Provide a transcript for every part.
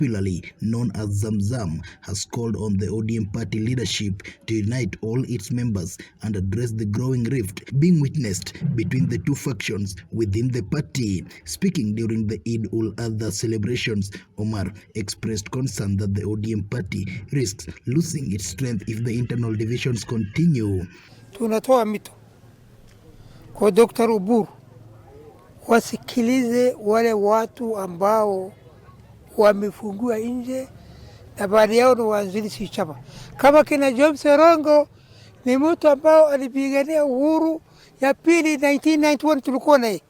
popularly known as Zamzam, has called on the ODM party leadership to unite all its members and address the growing rift being witnessed between the two factions within the party. Speaking during the Eid-ul-Adha celebrations, Omar expressed concern that the ODM party risks losing its strength if the internal divisions continue. Tunatoa mito kwa Dr. Oburu wasikilize wale watu ambao wamefungua nje na baadhi yao ni waanzilishi chama. Kama kina James Orengo ni mtu ambao alipigania uhuru ya pili 1991 tulikuwa naye.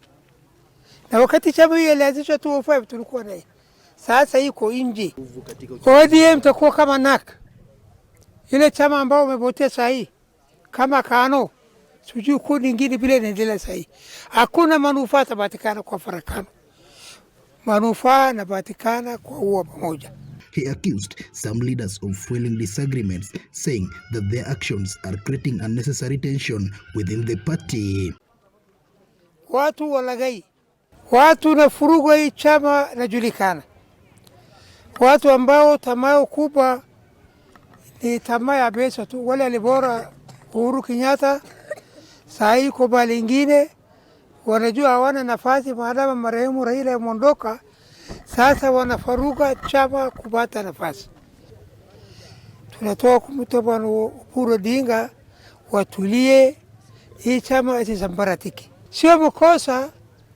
Na wakati chama hiyo ilianzishwa 2005 tulikuwa naye. Sasa iko nje. ODM takuwa kama NAK. Ile chama ambao umepotea sahi kama KANU. Sijui kundi nyingine bila inaendelea sahi. Hakuna manufaa tapatikana kwa farakano. Manufaa napatikana kwa uwa pamoja. He accused some leaders of fueling disagreements, saying that their actions are creating unnecessary tension within the party. Watu walagai. Watu na furugu hii chama najulikana. Watu ambao tamaa kubwa ni tamaa ya pesa tu. Wale alibora Uhuru Kenyatta, sahi kwa bali ingine wanajua hawana nafasi maadama marehemu Raila ameondoka. Sasa wanafaruga chama kupata nafasi. Tunatoa kumtoa Oburu Odinga watulie, hii chama isisambaratike. Sio mkosa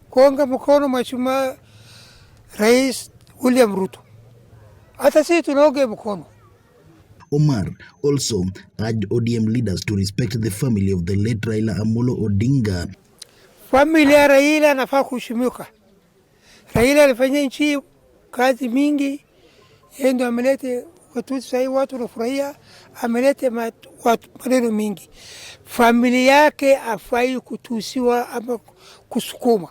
kuunga mkono Mheshimiwa Rais William Ruto. Hata sisi tunaunga mkono. Omar also urged ODM leaders to respect the family of the late Raila Amolo Odinga. Familia ya Raila inafaa kuheshimiwa. Raila alifanya nchi kazi mingi, yeye ndo amelete watu sasa watu wanafurahia, amelete watu maneno mingi. Familia yake afai kutusiwa ama kusukuma.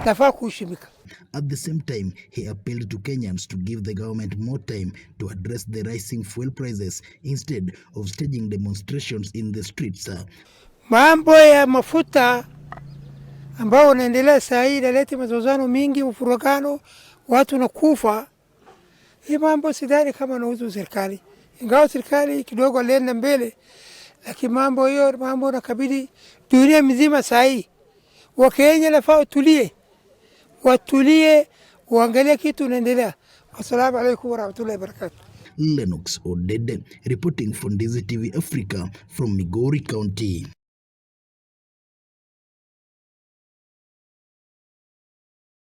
Nafaa kuheshimika. At the same time, he appealed to Kenyans to give the government more time to address the rising fuel prices instead of staging demonstrations in the streets. Mambo ya mafuta ambao unaendelea saa hii inaleta mazozano mingi, ufurugano, watu nakufa. Hii mambo sidhani kama nauzu serikali. Ingawa serikali kidogo alienda mbele, lakini mambo hiyo mambo nakabidi dunia mzima saa hii. Wakenya nafaa watulie, uangalie kitu unaendelea. Assalamu alaikum warahmatullahi wabarakatuh. Lennox Odede reporting for Ndizi TV Africa from Migori County.